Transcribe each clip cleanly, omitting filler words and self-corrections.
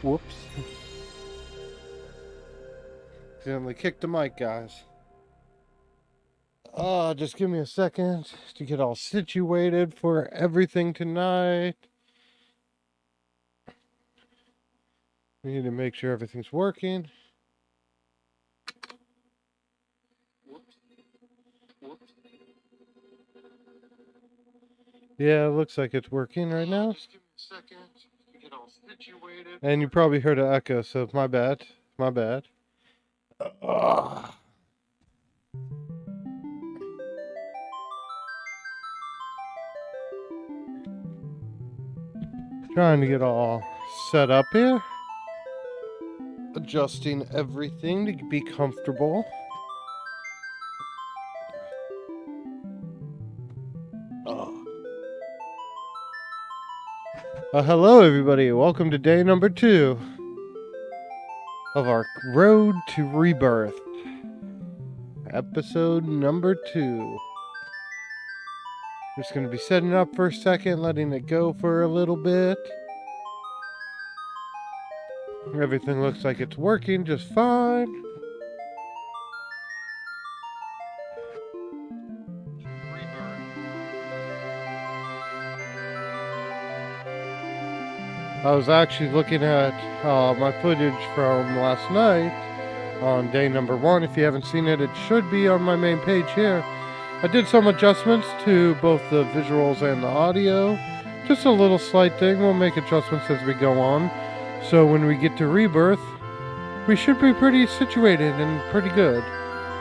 Whoops. Accidentally kicked the mic, guys. Just give me a second to get all situated for everything tonight. We need to make sure everything's working. Whoops. Yeah, it looks like it's working right now. Just give me a second to get all situated. And you probably heard an echo, so my bad. My bad. Trying to get all set up here. Adjusting everything to be comfortable. Hello everybody, welcome to day number 2 of our road to Rebirth. Episode number 2. Just going to be setting up for a second, letting it go for a little bit. Everything looks like it's working just fine. I was actually looking at my footage from last night on day number 1. If you haven't seen it, it should be on my main page here. I did some adjustments to both the visuals and the audio. Just a little slight thing. We'll make adjustments as we go on. So when we get to Rebirth, we should be pretty situated and pretty good.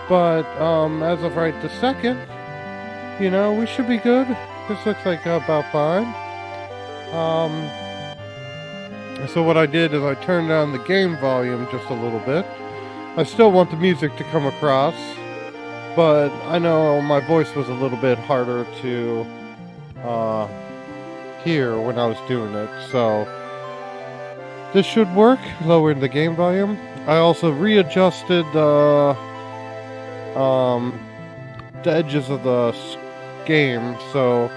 But as of right this second, we should be good. This looks like about fine. So what I did is I turned down the game volume just a little bit. I still want the music to come across, but I know my voice was a little bit harder to hear when I was doing it, so this should work, lowering the game volume. I also readjusted the edges of the game, so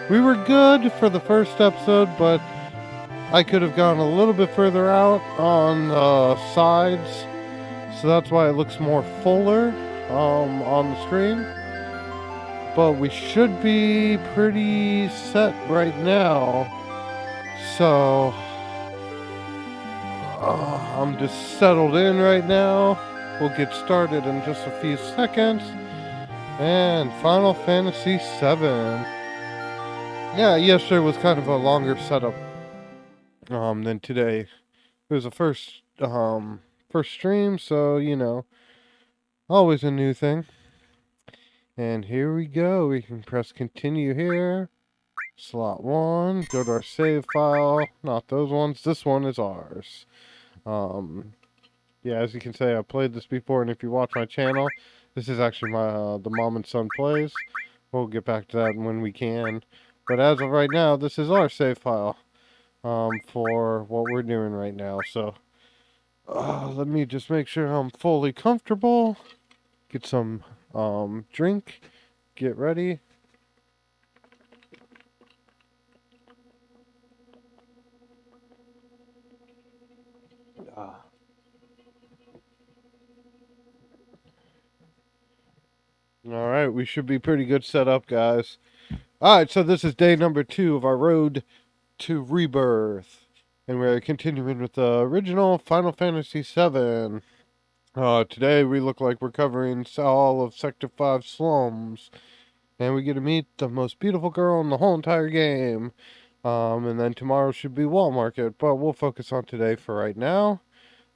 we were good for the first episode, but I could have gone a little bit further out on the sides, so that's why it looks more fuller on the screen. But we should be pretty set right now, so I'm just settled in right now. We'll get started in just a few seconds. And Final Fantasy VII. Yeah, yesterday was kind of a longer setup than today. It was the first stream, so always a new thing. And here we go. We can press continue here. Slot 1. Go to our save file. Not those ones. This one is ours. Yeah, as you can say, I've played this before, and if you watch my channel, this is actually my the Mom and Son Plays. We'll get back to that when we can. But as of right now, this is our save file. For what we're doing right now. So, let me just make sure I'm fully comfortable. Get some, drink. Get ready. Alright, we should be pretty good set up, guys. Alright, so this is day number 2 of our road to Rebirth, and we're continuing with the original Final Fantasy VII. Today we look like we're covering all of Sector 5 Slums, and we get to meet the most beautiful girl in the whole entire game. And then tomorrow should be Wall Market, but we'll focus on today for right now.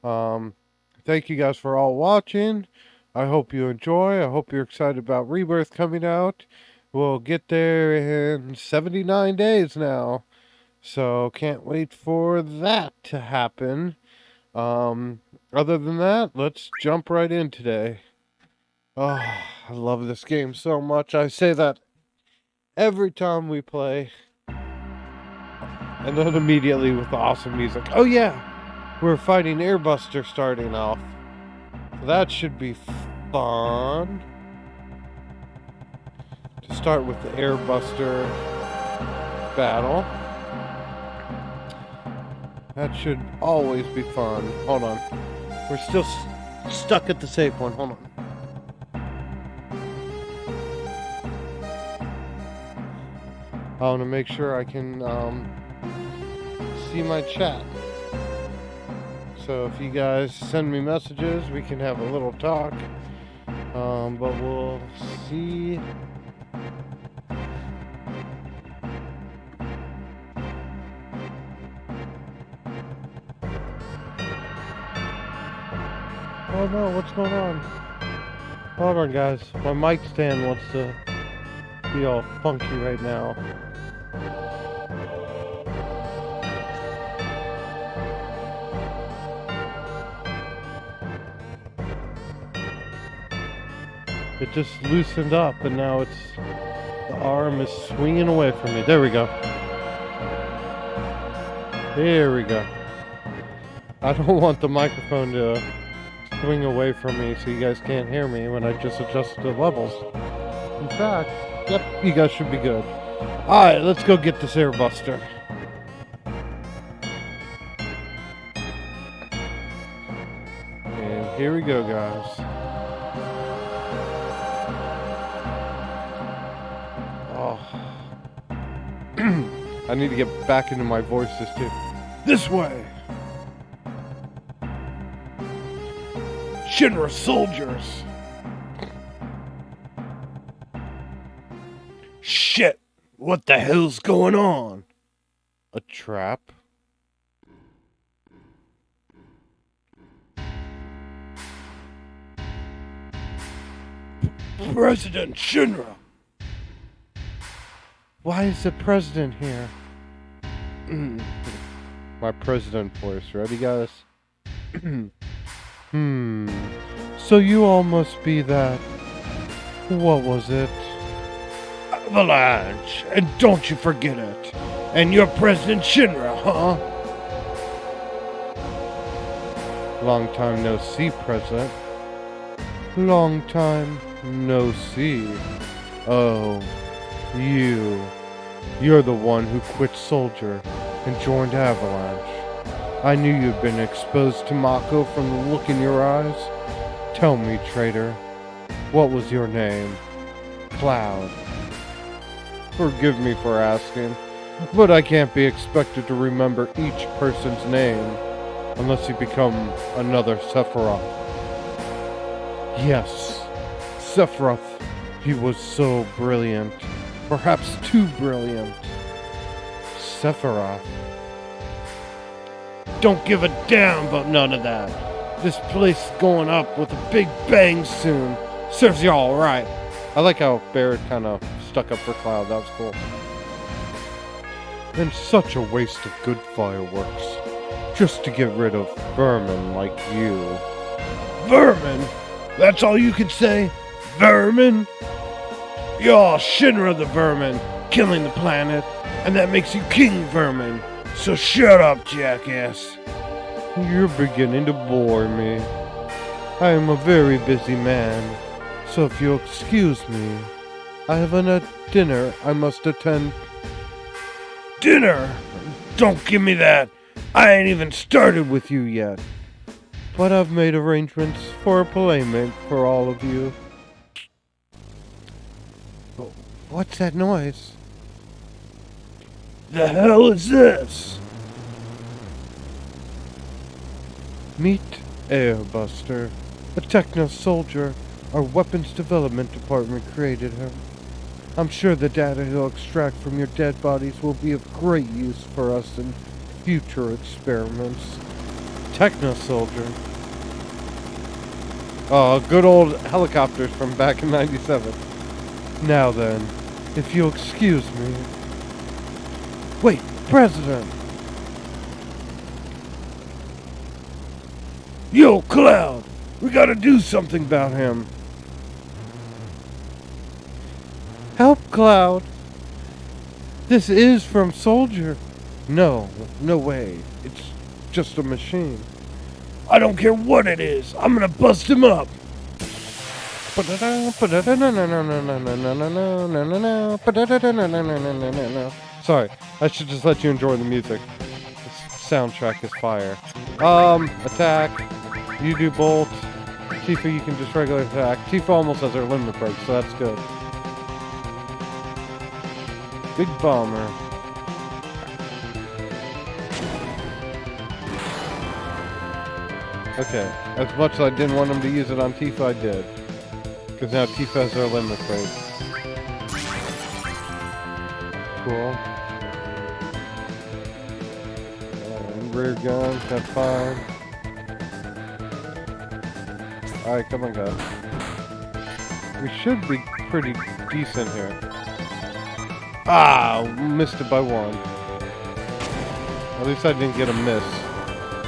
Thank you guys for all watching. I hope you enjoy. I hope you're excited about Rebirth coming out. We'll get there in 79 days now. So, can't wait for that to happen. Other than that, let's jump right in today. Oh, I love this game so much. I say that every time we play. And then immediately with the awesome music. Oh yeah, we're fighting Airbuster starting off. That should be fun. To start with the Airbuster battle. That should always be fun. Hold on. We're still stuck at the save point. Hold on. I want to make sure I can see my chat. So if you guys send me messages, we can have a little talk. But we'll see. Oh no, what's going on? Hold on, guys. My mic stand wants to be all funky right now. It just loosened up and now the arm is swinging away from me. There we go. There we go. I don't want the microphone to swing away from me so you guys can't hear me when I just adjusted the levels. In fact, yep, you guys should be good. Alright, let's go get this airbuster. And here we go, guys. Oh. I need to get back into my voices too. This way! Shinra soldiers! Shit! What the hell's going on? A trap? President Shinra! Why is the president here? My president voice. Ready, guys? So you all must be that... What was it? Avalanche! And don't you forget it! And you're President Shinra, huh? Long time no see, President. Long time no see. Oh, You're the one who quit Soldier and joined Avalanche. I knew you'd been exposed to Mako from the look in your eyes. Tell me, traitor, what was your name? Cloud. Forgive me for asking, but I can't be expected to remember each person's name unless you become another Sephiroth. Yes, Sephiroth. He was so brilliant. Perhaps too brilliant. Sephiroth. Don't give a damn about none of that. This place is going up with a big bang soon. Serves you all right. I like how Barrett kind of stuck up for Cloud. That was cool. And such a waste of good fireworks. Just to get rid of vermin like you. Vermin? That's all you can say? Vermin? You're Shinra the Vermin, killing the planet, and that makes you King Vermin. So shut up, jackass. You're beginning to bore me. I am a very busy man, so if you'll excuse me, I have a dinner I must attend. Dinner? Don't give me that. I ain't even started with you yet. But I've made arrangements for a playmate for all of you. What's that noise? The hell is this? Meet Airbuster, a techno soldier. Our weapons development department created her. I'm sure the data he'll extract from your dead bodies will be of great use for us in future experiments. Techno soldier. Oh, good old helicopters from back in '97. Now then, if you'll excuse me. Wait, President! Yo, Cloud! We gotta do something about him. Help, Cloud! This is from Soldier. No way. It's just a machine. I don't care what it is. I'm gonna bust him up. Sorry, I should just let you enjoy the music. It's soundtrack is fire. Attack. You do bolt. Tifa, you can just regular attack. Tifa almost has her limit break, so that's good. Big bomber. Okay, as much as I didn't want him to use it on Tifa, I did. Because now Tifa has her limit break. Cool. Rear gun, that's fine. Alright, come on guys. We should be pretty decent here. Ah! Missed it by one. At least I didn't get a miss.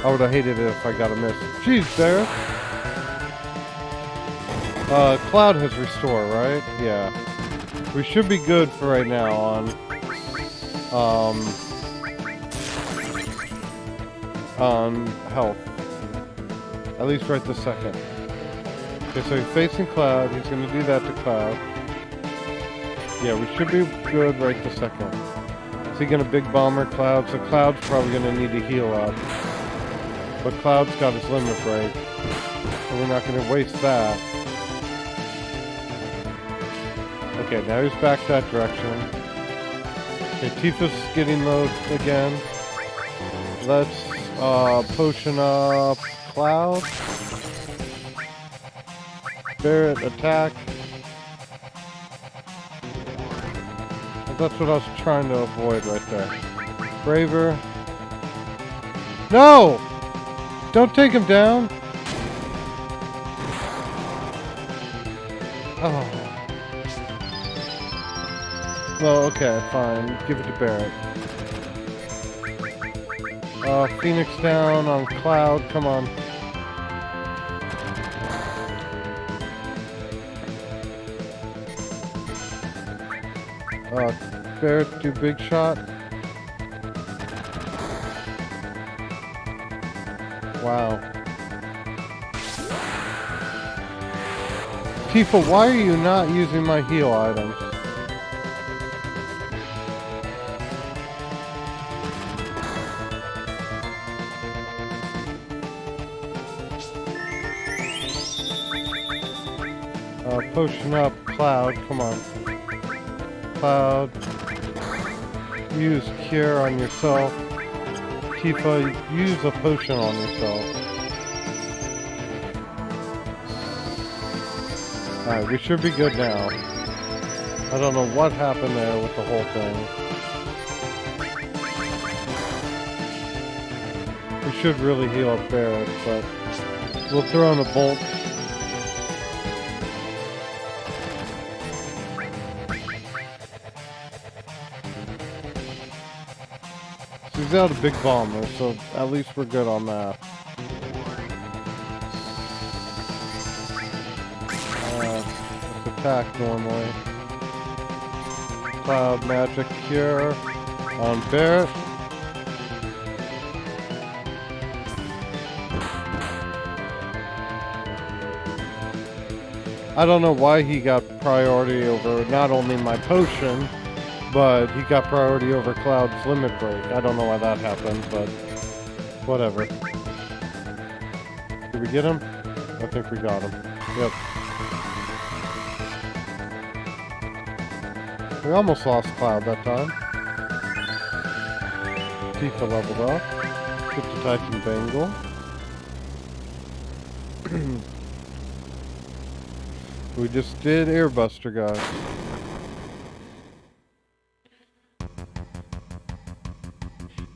I would have hated it if I got a miss. Jeez, there! Cloud has restore, right? Yeah. We should be good for right now on health. At least right this second. Okay, so he's facing Cloud. He's going to do that to Cloud. Yeah, we should be good right this second. Is he going to big bomber Cloud? So Cloud's probably going to need to heal up. But Cloud's got his limit break. So we're not going to waste that. Okay, now he's back that direction. Okay, Tifa's getting low again. Let's potion up Cloud. Barret, attack. That's what I was trying to avoid right there. Braver. No! Don't take him down! Oh. Well, okay, fine. Give it to Barret. Phoenix down on Cloud. Come on. Barret, do big shot. Wow. Tifa, why are you not using my heal items? Potion up Cloud, come on. Cloud. Use Cure on yourself. Tifa, use a potion on yourself. Alright, we should be good now. I don't know what happened there with the whole thing. We should really heal up Barret, but we'll throw in a bolt. He's out a big bomber, so at least we're good on that. Let's attack normally. Cloud magic cure on Barret. I don't know why he got priority over not only my potion, but he got priority over Cloud's limit break. I don't know why that happened, but whatever. Did we get him? I think we got him. Yep. We almost lost Cloud that time. Tifa leveled up. Get to Titan Bangle. We just did Airbuster, guys.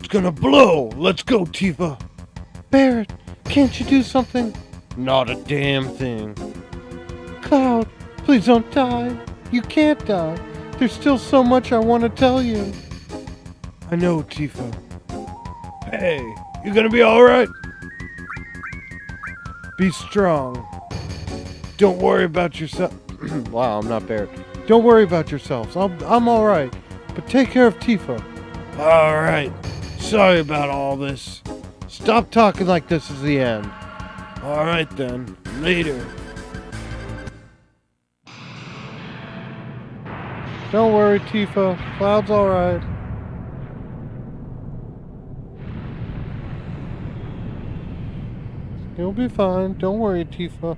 It's gonna blow! Let's go, Tifa! Barret, can't you do something? Not a damn thing. Cloud, please don't die. You can't die. There's still so much I want to tell you. I know, Tifa. Hey, you gonna be alright? Be strong. Don't worry about yourself. Wow, I'm not Barret. Don't worry about yourselves. I'm alright. But take care of Tifa. Alright. Sorry about all this. Stop talking like this is the end. Alright then. Later. Don't worry, Tifa. Cloud's alright. He'll be fine. Don't worry, Tifa.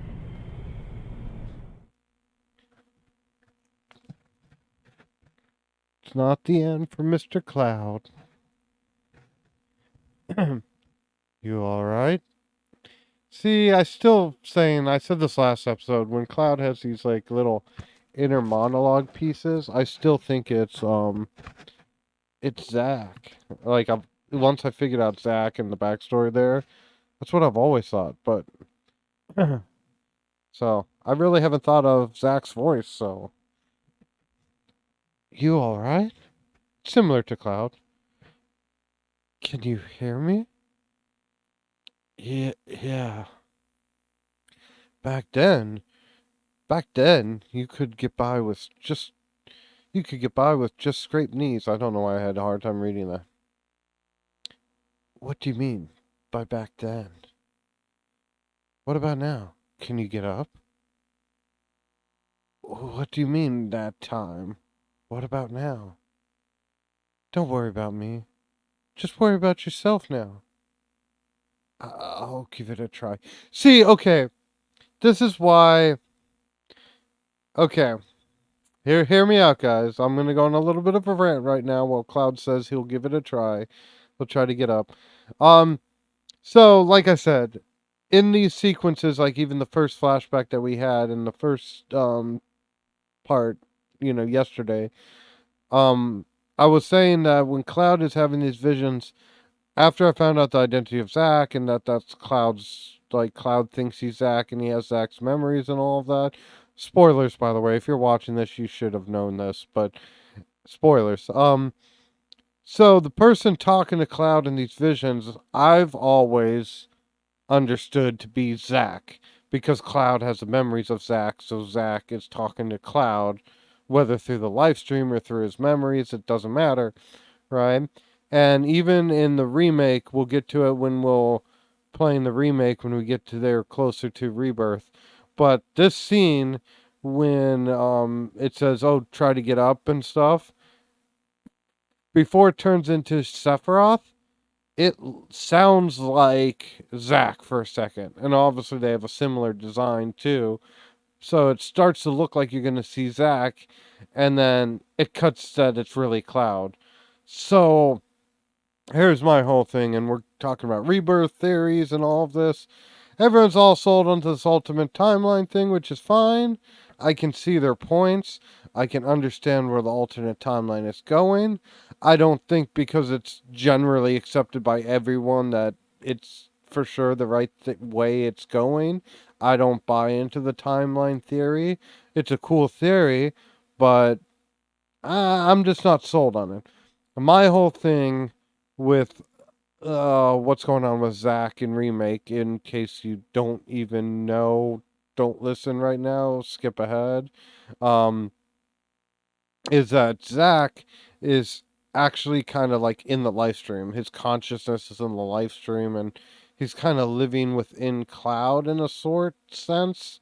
It's not the end for Mr. Cloud. You alright? See, I said this last episode, when Cloud has these, like, little inner monologue pieces, I still think it's Zack. Like, once I figured out Zack and the backstory there, that's what I've always thought, but, so, I really haven't thought of Zack's voice, so. You alright? Similar to Cloud. Can you hear me? Yeah. Back then, you could get by with just scraped knees. I don't know why I had a hard time reading that. What do you mean by back then? What about now? Can you get up? What do you mean that time? What about now? Don't worry about me. Just worry about yourself now. I'll give it a try. See, okay. This is why. Okay. Hear me out, guys. I'm gonna go on a little bit of a rant right now while Cloud says he'll give it a try. He'll try to get up. So, like I said, in these sequences, like even the first flashback that we had in the first part, yesterday, I was saying that when Cloud is having these visions, after I found out the identity of Zack and that's Cloud's, like Cloud thinks he's Zack and he has Zack's memories and all of that. Spoilers, by the way. If you're watching this, you should have known this, but spoilers. So the person talking to Cloud in these visions, I've always understood to be Zack because Cloud has the memories of Zack, so Zack is talking to Cloud, whether through the live stream or through his memories, it doesn't matter, right? And even in the remake, we'll get to it when we'll playing the remake when we get to there closer to Rebirth. But this scene when it says, "Oh, try to get up" and stuff, before it turns into Sephiroth, it sounds like Zack for a second. And obviously they have a similar design too. So it starts to look like you're going to see Zack, and then it cuts that it's really Cloud. So here's my whole thing, and we're talking about rebirth theories and all of this. Everyone's all sold onto this ultimate timeline thing, which is fine. I can see their points. I can understand where the alternate timeline is going. I don't think because it's generally accepted by everyone that it's for sure the right way it's going. I don't buy into the timeline theory. It's a cool theory, but I'm just not sold on it. My whole thing with what's going on with Zack in Remake, in case you don't even know, don't listen right now, skip ahead, um, is that Zack is actually kind of like in the live stream. His consciousness is in the live stream, and he's kind of living within Cloud in a sort sense.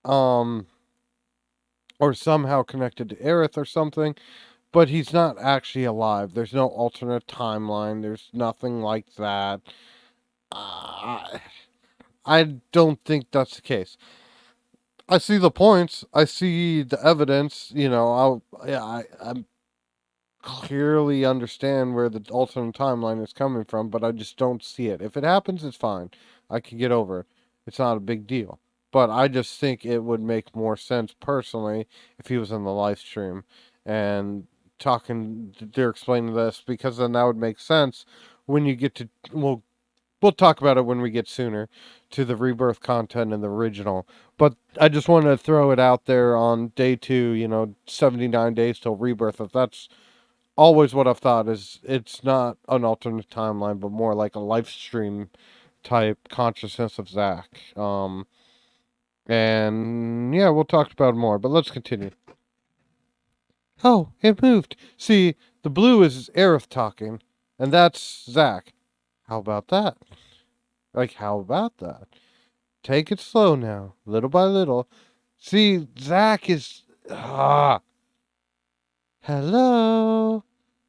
Or somehow connected to Aerith or something, but he's not actually alive. There's no alternate timeline. There's nothing like that. I don't think that's the case. I see the points. I see the evidence. I clearly understand where the alternate timeline is coming from, but I just don't see it. If it happens, it's fine. I can get over it. It's not a big deal. But I just think it would make more sense personally if he was in the live stream and they're explaining this, because then that would make sense when you get to, we'll talk about it when we get sooner to the rebirth content in the original. But I just wanted to throw it out there on day 2, 79 days till rebirth. If that's always what I've thought, is it's not an alternate timeline, but more like a live stream type consciousness of Zack. And yeah, we'll talk about it more, but let's continue. Oh, it moved. See, the blue is Aerith talking, and that's Zack. How about that? How about that? Take it slow now, little by little. See, Zack is. Hello?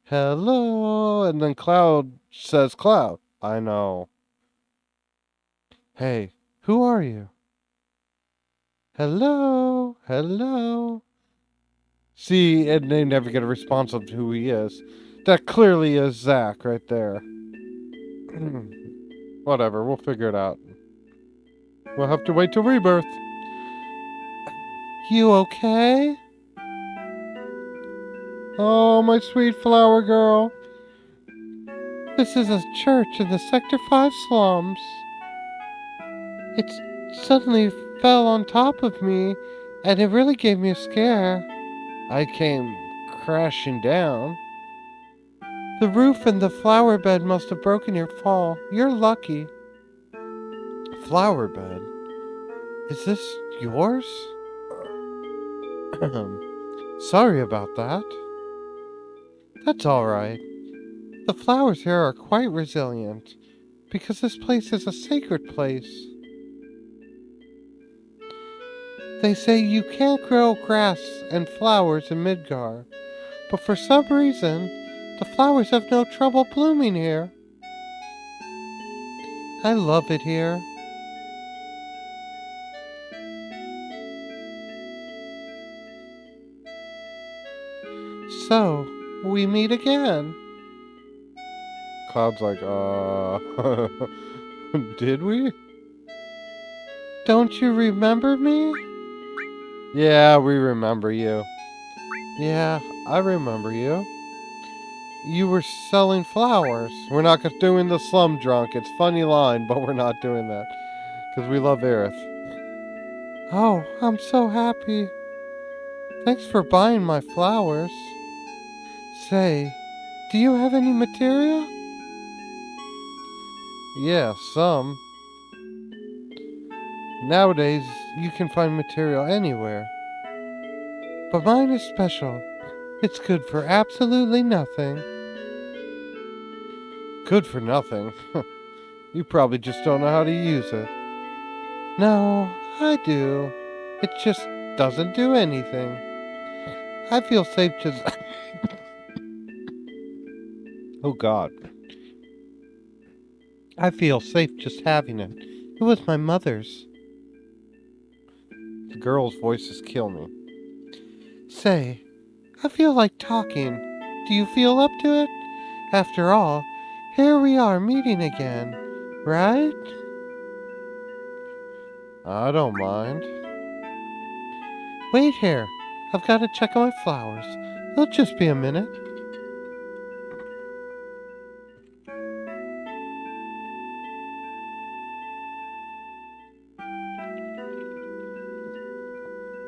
Hello? And then Cloud says, Cloud. I know. Hey, who are you? Hello? Hello? See, and they never get a response of who he is. That clearly is Zach right there. Whatever, we'll figure it out. We'll have to wait till Rebirth. You okay? Oh, my sweet flower girl. This is a church in the Sector 5 slums. It suddenly fell on top of me, and it really gave me a scare. I came crashing down. The roof and the flower bed must have broken your fall. You're lucky. Flower bed? Is this yours? Sorry about that. That's alright. The flowers here are quite resilient, because this place is a sacred place. They say you can't grow grass and flowers in Midgar, but for some reason, the flowers have no trouble blooming here. I love it here. So, we meet again. Cloud's like, did we? Don't you remember me? Yeah, we remember you. Yeah, I remember you. You were selling flowers. We're not doing the slum drunk. It's a funny line, but we're not doing that. Because we love Aerith. Oh, I'm so happy. Thanks for buying my flowers. Say, do you have any material? Yeah, some. Nowadays, you can find material anywhere. But mine is special. It's good for absolutely nothing. Good for nothing? You probably just don't know how to use it. No, I do. It just doesn't do anything. I feel safe just... Oh god. I feel safe just having it. It was my mother's. The girl's voices kill me. Say, I feel like talking. Do you feel up to it? After all, here we are meeting again, right? I don't mind. Wait here. I've got to check on my flowers. It'll just be a minute.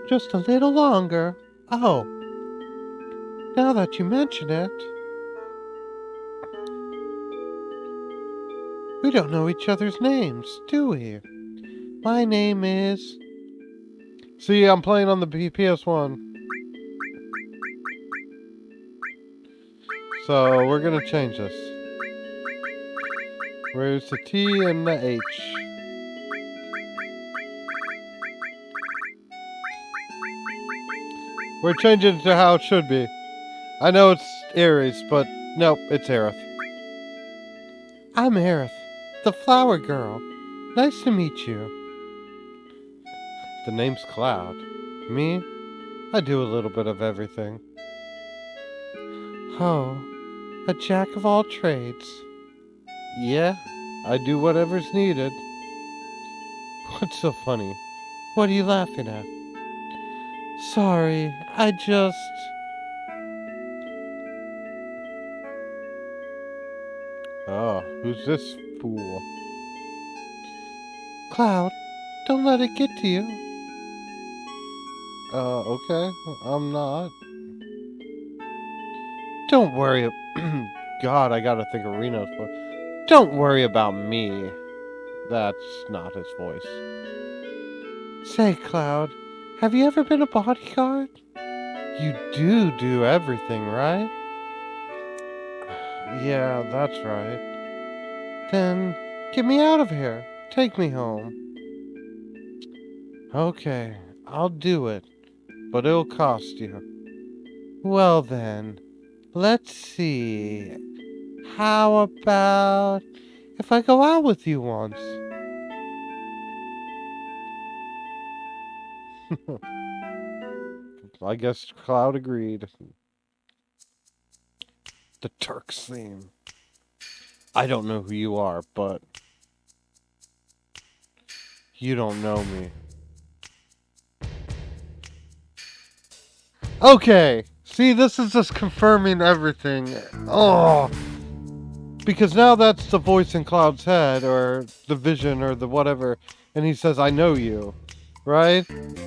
Just a little longer. Oh, now that you mention it. We don't know each other's names, do we? My name is... See, I'm playing on the PS1. So, we're gonna change this. Where's the T and the H? We're changing it to how it should be. I know it's Aries, but nope, it's Aerith. I'm Aerith, the flower girl. Nice to meet you. The name's Cloud. Me? I do a little bit of everything. Oh, a jack of all trades. Yeah, I do whatever's needed. What's so funny? What are you laughing at? Sorry, I just... Oh, who's this fool? Cloud, don't let it get to you. Okay, I'm not. Don't worry. God, I gotta think of Reno's voice. Don't worry about me. That's not his voice. Say, Cloud, have you ever been a bodyguard? You do everything, right? Yeah, that's right. Then, get me out of here. Take me home. Okay, I'll do it, but it'll cost you. Well then, let's see. How about if I go out with you once? I guess Cloud agreed. The Turks theme. I don't know who you are, but you don't know me. Okay. See, this is just confirming everything. Oh. Because now that's the voice in Cloud's head, or the vision, or the whatever, and he says, I know you, right?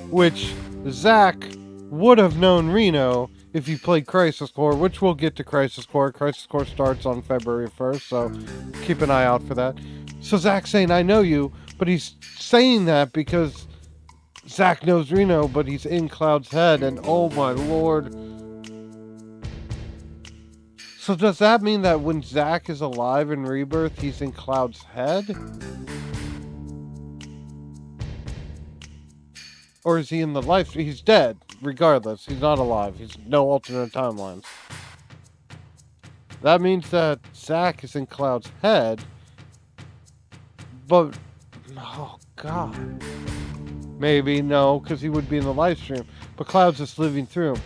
Which Zack would have known Reno if he played Crisis Core, which we'll get to Crisis Core. Crisis Core starts on February 1st, so keep an eye out for that. So Zack's saying, I know you, but he's saying that because Zack knows Reno, but he's in Cloud's head, and oh my lord. So does that mean that when Zack is alive in Rebirth, he's in Cloud's head? Or is he in the life? He's dead, regardless. He's not alive. He's no alternate timelines. That means that Zack is in Cloud's head. But, oh god. Maybe, no, because he would be in the live stream. But Cloud's just living through him.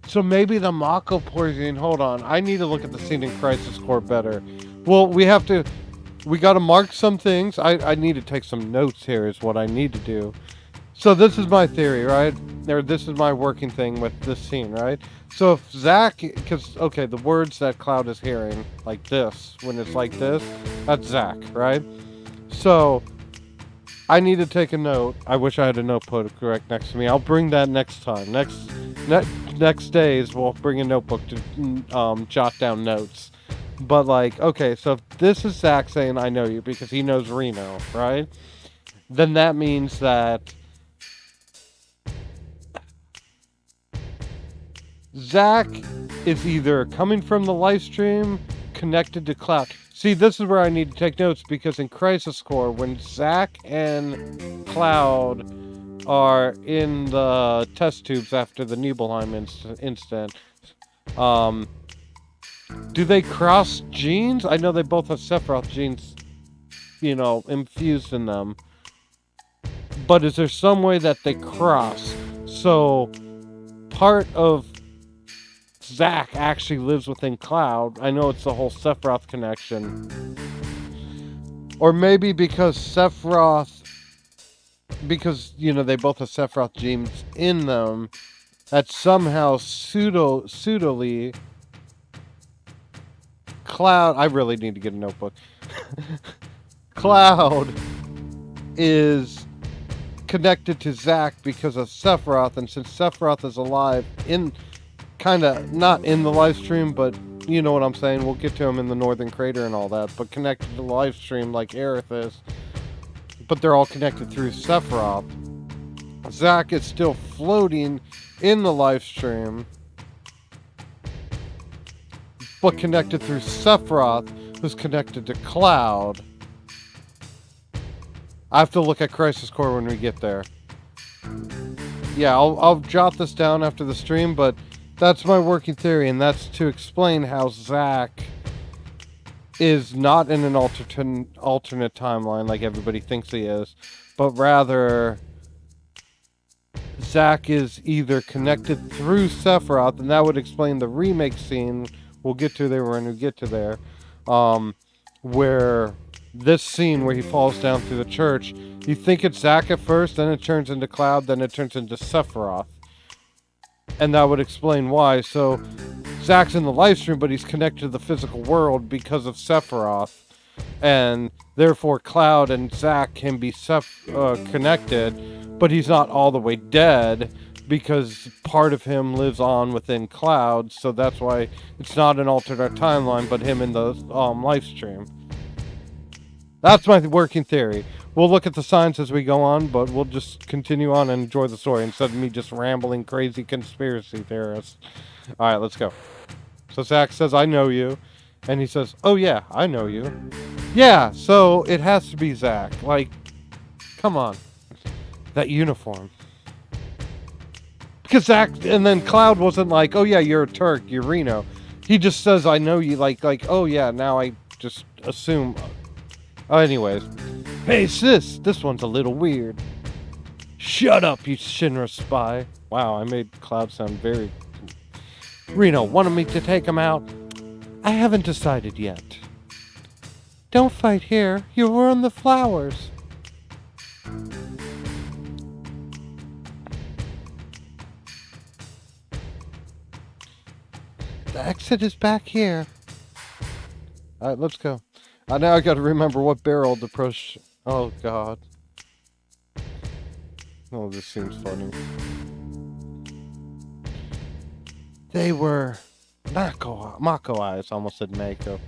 So maybe the Mako poisoning, hold on, I need to look at the scene in Crisis Core better. Well, we gotta mark some things. I need to take some notes here is what I need to do. So this is my theory, right? Or this is my working thing with this scene, right? So if Zack, because, okay, the words that Cloud is hearing, like this, when it's like this, that's Zack, right? So I need to take a note. I wish I had a notebook correct next to me. I'll bring that next time. Next days, we'll bring a notebook to jot down notes. But, like, okay, so if this is Zack saying, I know you, because he knows Reno, right? Then that means that Zack is either coming from the live stream, connected to Cloud. See, this is where I need to take notes, because in Crisis Core, when Zack and Cloud are in the test tubes after the Nibelheim incident, do they cross genes? I know they both have Sephiroth genes, infused in them. But is there some way that they cross? So, part of Zack actually lives within Cloud. I know it's the whole Sephiroth connection. Or maybe because Sephiroth, they both have Sephiroth genes in them, that somehow pseudily Cloud, I really need to get a notebook. Cloud is connected to Zack because of Sephiroth, and since Sephiroth is alive in, not in the live stream, but you know what I'm saying, we'll get to him in the Northern Crater and all that, but connected to the live stream like Aerith is, but they're all connected through Sephiroth. Zack is still floating in the live stream, but connected through Sephiroth, who's connected to Cloud. I have to look at Crisis Core when we get there. Yeah, I'll jot this down after the stream, but that's my working theory, and that's to explain how Zack is not in an alternate timeline like everybody thinks he is, but rather Zack is either connected through Sephiroth, and that would explain the remake scene we'll get to there when we get to there, where this scene where he falls down through the church, you think it's Zack at first, then it turns into Cloud, then it turns into Sephiroth. And that would explain why. So, Zack's in the live stream, but he's connected to the physical world because of Sephiroth. And therefore, Cloud and Zack can be connected, but he's not all the way dead because part of him lives on within Cloud. So that's why it's not an alternate timeline, but him in the live stream. That's my working theory. We'll look at the signs as we go on, but we'll just continue on and enjoy the story instead of me just rambling crazy conspiracy theorists. Alright, let's go. So Zack says, I know you. And he says, oh yeah, I know you. Yeah, so it has to be Zack. Like, come on. That uniform. Because Zack, and then Cloud wasn't like, oh yeah, you're a Turk, you're Reno. He just says, I know you, like, oh yeah, now I just assume. Anyways. Hey sis, this one's a little weird. Shut up, you Shinra spy. Wow, I made Cloud sound very... Reno wanted me to take him out. I haven't decided yet. Don't fight here. You'll ruin the flowers. The exit is back here. Alright, let's go. Now I gotta remember what barrel to push. Oh, God. Oh, this seems funny. They were... Mako eyes. Almost said Mako.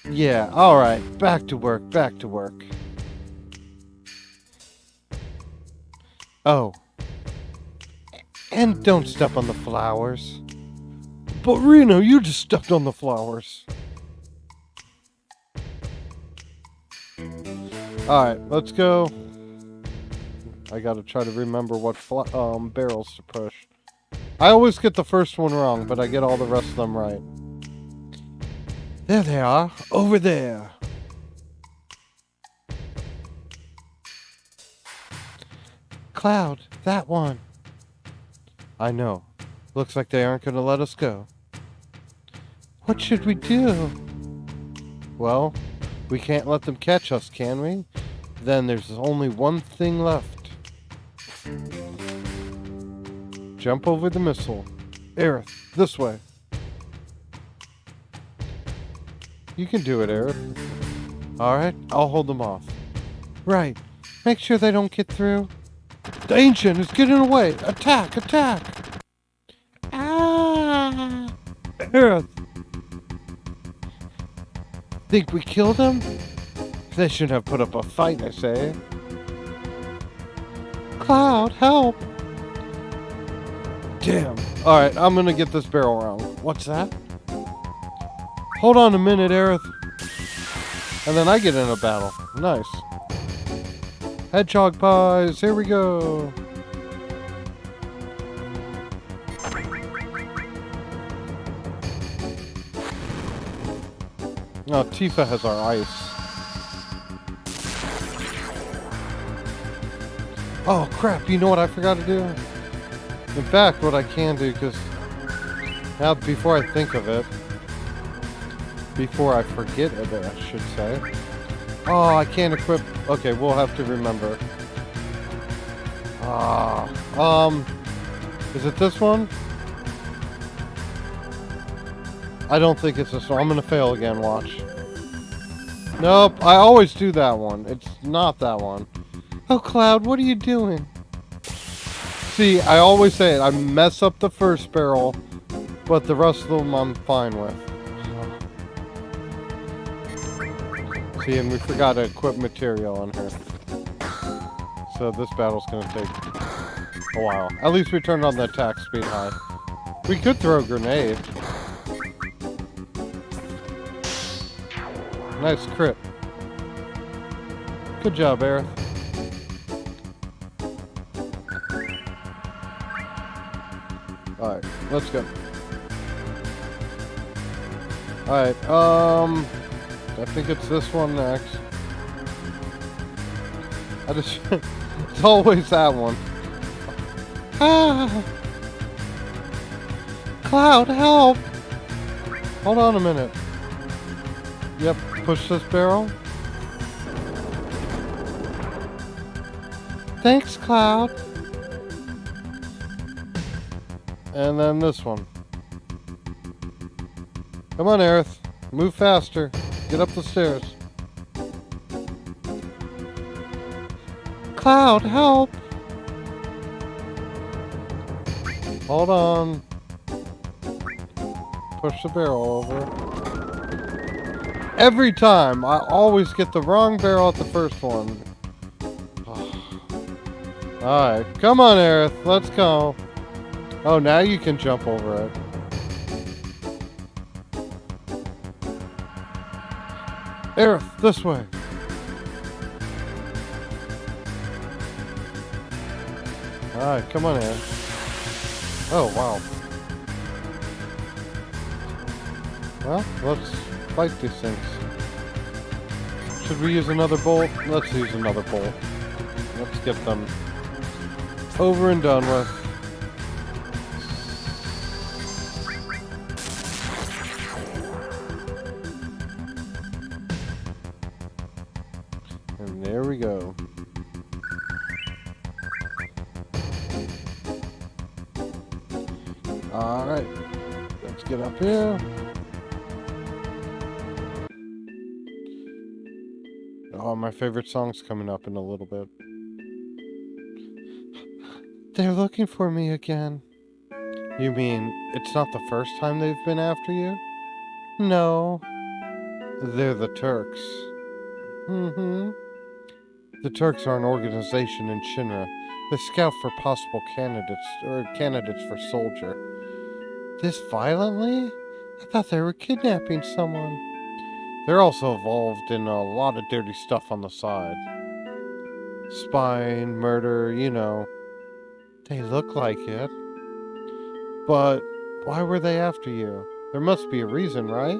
Yeah, alright. Back to work, back to work. Oh. And don't step on the flowers. But Reno, you just stepped on the flowers. Alright, let's go. I gotta try to remember what barrels to push. I always get the first one wrong, but I get all the rest of them right. There they are, over there. Cloud, that one. I know. Looks like they aren't gonna let us go. What should we do? Well, we can't let them catch us, can we? Then there's only one thing left. Jump over the missile. Aerith, this way. You can do it, Aerith. Alright, I'll hold them off. Right. Make sure they don't get through. The Ancient is getting away! Attack! Attack! Ah! Aerith! Think we killed them? They should have put up a fight, I say. Cloud, help! Damn. Alright, I'm gonna get this barrel wrong. What's that? Hold on a minute, Aerith. And then I get in a battle. Nice. Hedgehog pies, here we go. Oh, Tifa has our ice. Oh crap, you know what I forgot to do? In fact, what I can do, because now before I think of it, before I forget it, I should say. Oh, I can't equip. Okay, we'll have to remember. Is it this one? I don't think it's this one. I'm gonna fail again, watch. Nope, I always do that one. It's not that one. Oh, Cloud, what are you doing? See, I always say it. I mess up the first barrel, but the rest of them I'm fine with. See, and we forgot to equip material on her. So this battle's gonna take a while. At least we turned on the attack speed high. We could throw a grenade. Nice crit. Good job, Aerith. Alright, let's go. Alright, I think it's this one next. It's always that one. Ah! Cloud, help! Hold on a minute. Yep, push this barrel. Thanks, Cloud. And then this one. Come on, Aerith. Move faster. Get up the stairs. Cloud, help! Hold on. Push the barrel over. Every time, I always get the wrong barrel at the first one. Alright, come on, Aerith. Let's go. Oh, now you can jump over it. Aerith, this way. Alright, come on, Aerith. Oh, wow. Well, let's fight these things. Should we use another bolt? Let's use another bolt. Let's get them Over and done with. And there we go. Alright. Let's get up here. Oh, my favorite song's coming up in a little bit. They're looking for me again. You mean it's not the first time they've been after you? No. They're the Turks. Mm-hmm. The Turks are an organization in Shinra. They scout for possible candidates for soldier. This violently? I thought they were kidnapping someone. They're also involved in a lot of dirty stuff on the side. Spying, murder, you know. They look like it. But why were they after you? There must be a reason, right?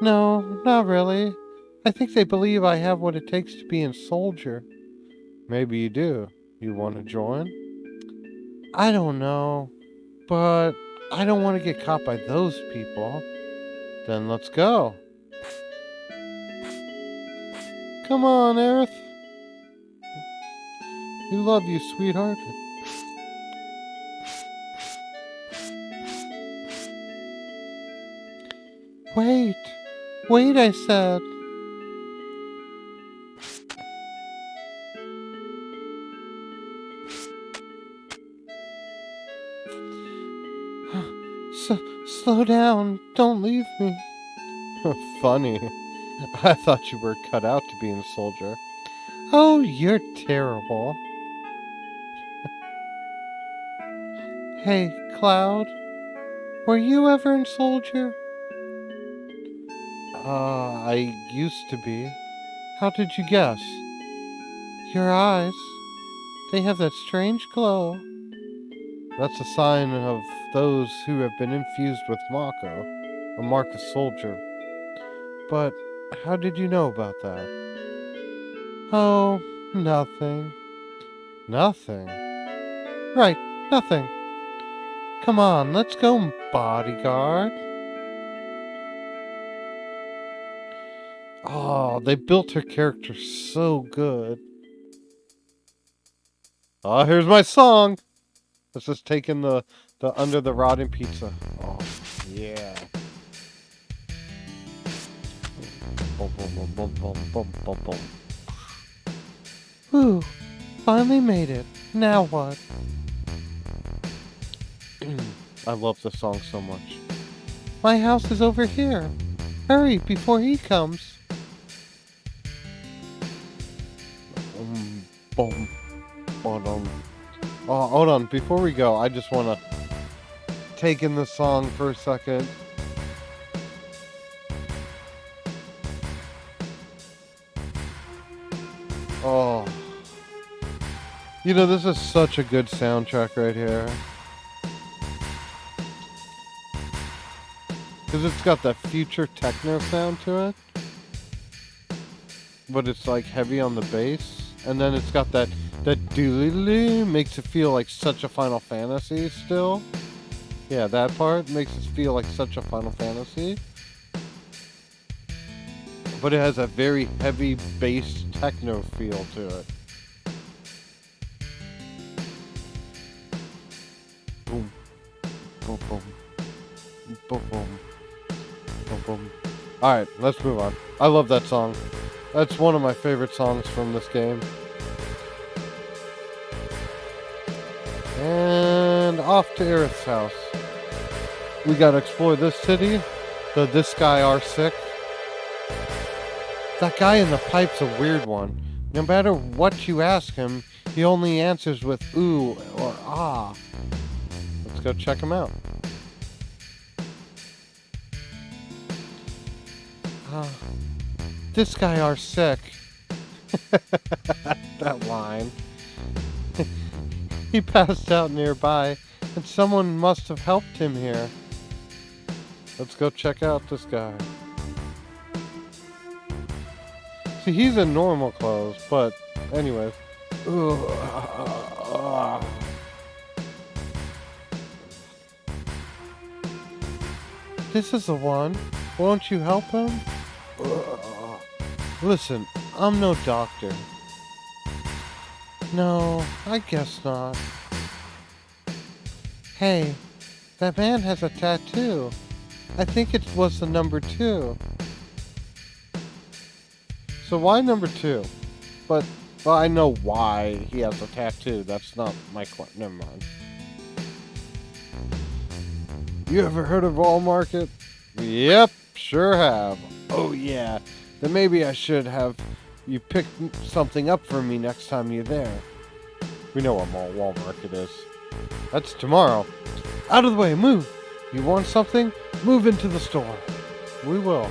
No, not really. I think they believe I have what it takes to be a soldier. Maybe you do. You want to join? I don't know. But I don't want to get caught by those people. Then let's go. Come on, Aerith. We love you, sweetheart. Wait. Wait, I said. Slow down. Don't leave me. Funny. I thought you were cut out to be a soldier. Oh, you're terrible. Hey, Cloud. Were you ever a soldier? I used to be. How did you guess? Your eyes. They have that strange glow. That's a sign of those who have been infused with Mako, a mark of soldier. But how did you know about that? Oh, nothing. Nothing? Right, nothing. Come on, let's go, bodyguard. Oh, they built her character so good. Oh, here's my song. Let's just take in the under the rotting pizza. Oh, yeah. Boom, boom, boom, boom, boom, boom, boom. Whew, finally made it. Now what? I love this song so much. My house is over here. Hurry before he comes. Boom. Hold on. Oh, hold on. Before we go, I just want to take in the song for a second. Oh. You know, this is such a good soundtrack right here. Because it's got that future techno sound to it. But it's like heavy on the bass. And then it's got that doodly makes it feel like such a Final Fantasy still. Yeah, that part makes it feel like such a Final Fantasy. But it has a very heavy bass techno feel to it. Boom. Boom, boom. Boom, boom. Boom, boom. Alright, let's move on. I love that song. That's one of my favorite songs from this game. And off to Aerith's house. We gotta explore this city. This guy R6. That guy in the pipe's a weird one. No matter what you ask him, he only answers with ooh or ah. Let's go check him out. This guy are sick. That line. He passed out nearby, and someone must have helped him here. Let's go check out this guy. See, he's in normal clothes, but anyways. This is the one. Won't you help him? Listen, I'm no doctor. No, I guess not. Hey, that man has a tattoo. I think it was the number 2. So why number 2? But, well, I know why he has a tattoo. That's not my question. Never mind. You ever heard of Wall Market? Yep, sure have. Oh yeah. Then maybe I should have you pick something up for me next time you're there. We know what Wall Market is. That's tomorrow. Out of the way, move! You want something? Move into the store. We will.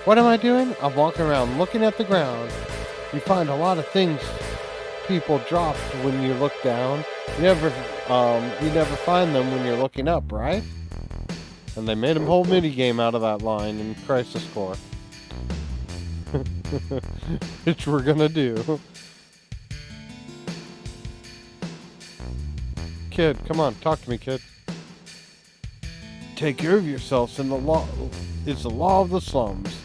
What am I doing? I'm walking around looking at the ground. You find a lot of things people dropped when you look down. You never find them when you're looking up, right? And they made a whole minigame out of that line in Crisis Core. Which we're gonna do. Kid, come on, talk to me, kid. Take care of yourselves, and the law is the law of the slums.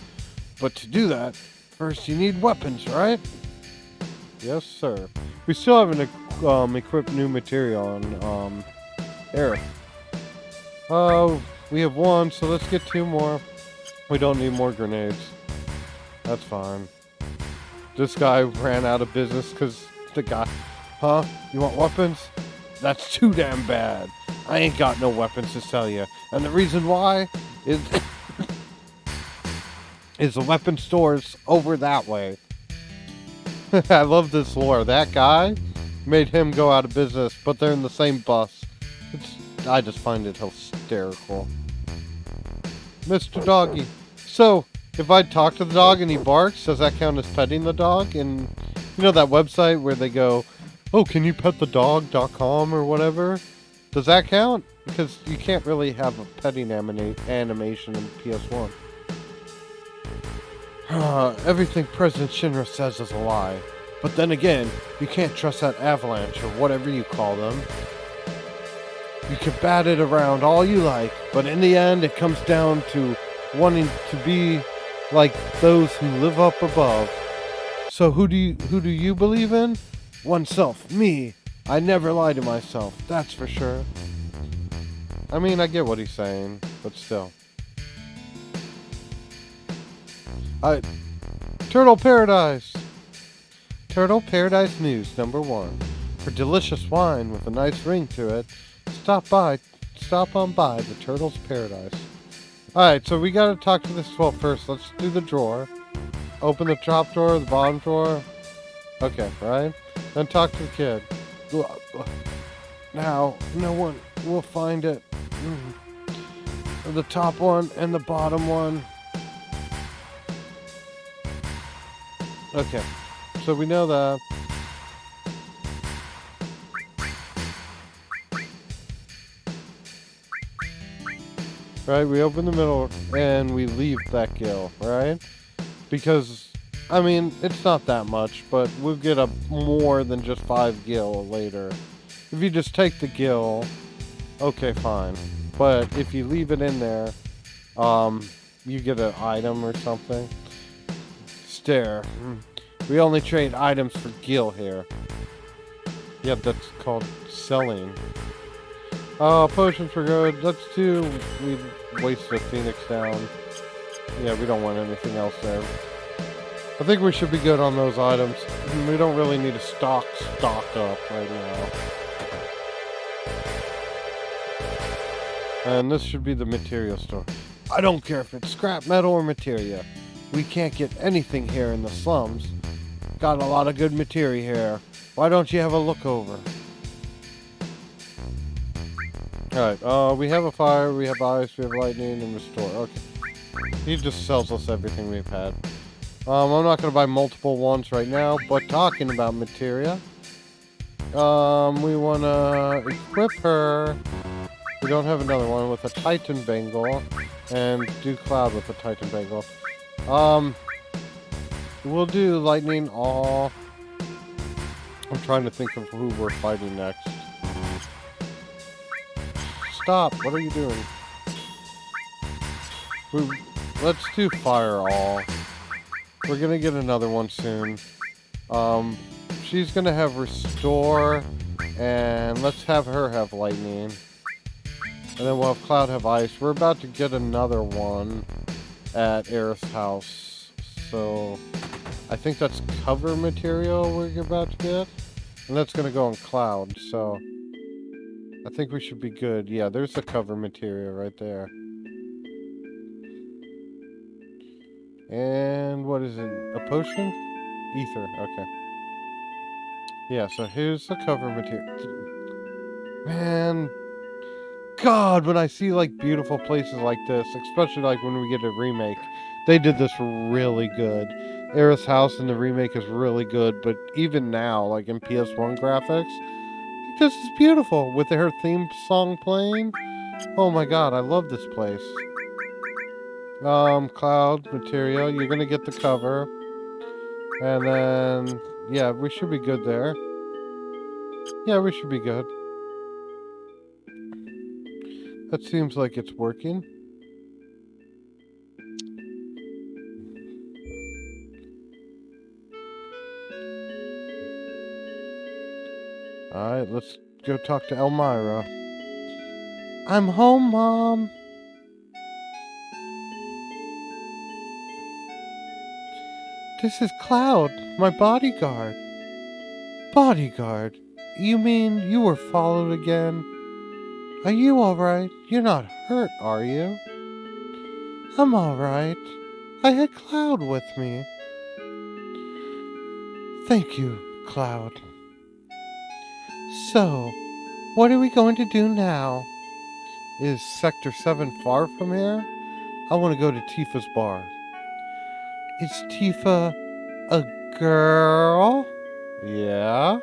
But to do that, first you need weapons, right? Yes, sir. We still haven't equipped new material on Eric. We have 1, so let's get 2 more. We don't need more grenades. That's fine. This guy ran out of business because the guy... Huh? You want weapons? That's too damn bad. I ain't got no weapons to sell you. And the reason why is... is the weapon stores over that way. I love this lore. That guy made him go out of business, but they're in the same bus. I just find it hysterical. Mr. Doggy. So, if I talk to the dog and he barks, does that count as petting the dog? And you know that website where they go, oh, can you pet the dog.com or whatever? Does that count? Because you can't really have a petting animation in PS1. Everything President Shinra says is a lie. But then again, you can't trust that avalanche or whatever you call them. You can bat it around all you like, but in the end it comes down to wanting to be like those who live up above. So who do you believe in? Oneself, me. I never lie to myself, that's for sure. I mean, I get what he's saying, but still. Turtle Paradise! Turtle Paradise News number 1. For delicious wine with a nice ring to it, stop on by the Turtle's Paradise. Alright, so we gotta talk to this. Well, first, let's do the drawer. Open the top drawer, the bottom drawer. Okay, right? Then talk to the kid. Now, no one will find it. The top one and the bottom one. Okay, so we know that. Right, we open the middle and we leave that gill, right? Because, I mean, it's not that much, but we'll get a more than just 5 gil later. If you just take the gill, okay, fine. But if you leave it in there, you get an item or something. Stare. We only trade items for gil here. Yeah, that's called selling. Potions for good. Let's do... We waste the Phoenix down. Yeah, we don't want anything else there. I think we should be good on those items. We don't really need to stock up right now. And this should be the material store. I don't care if it's scrap metal or materia. We can't get anything here in the slums. Got a lot of good materia here. Why don't you have a look over? Alright, we have a fire, we have ice, we have lightning, and restore. Okay. He just sells us everything we've had. I'm not going to buy multiple ones right now, but talking about materia. We want to equip her. We don't have another one with a Titan Bangle. And do Cloud with a Titan Bangle. We'll do lightning all. I'm trying to think of who we're fighting next. Stop! What are you doing? Let's do Fire All. We're gonna get another one soon. She's gonna have Restore, and let's have her have Lightning. And then we'll have Cloud have Ice. We're about to get another one at Aerith's house. So, I think that's cover material we're about to get. And that's gonna go on Cloud, so I think we should be good. Yeah, there's the cover material right there. And what is it? A potion? Ether, okay. Yeah, so here's the cover material. Man, God, when I see like beautiful places like this, especially like when we get a remake, they did this really good. Aerith's house in the remake is really good, but even now, like in PS1 graphics, this is beautiful with her theme song playing. Oh my God, I love this place. Cloud material, you're gonna get the cover. And then, yeah, we should be good there. Yeah, we should be good. That seems like it's working. Alright, let's go talk to Elmira. I'm home, Mom. This is Cloud, my bodyguard. Bodyguard? You mean you were followed again? Are you alright? You're not hurt, are you? I'm alright. I had Cloud with me. Thank you, Cloud. So, what are we going to do now? Is Sector 7 far from here? I want to go to Tifa's bar. Is Tifa a girl? Yeah.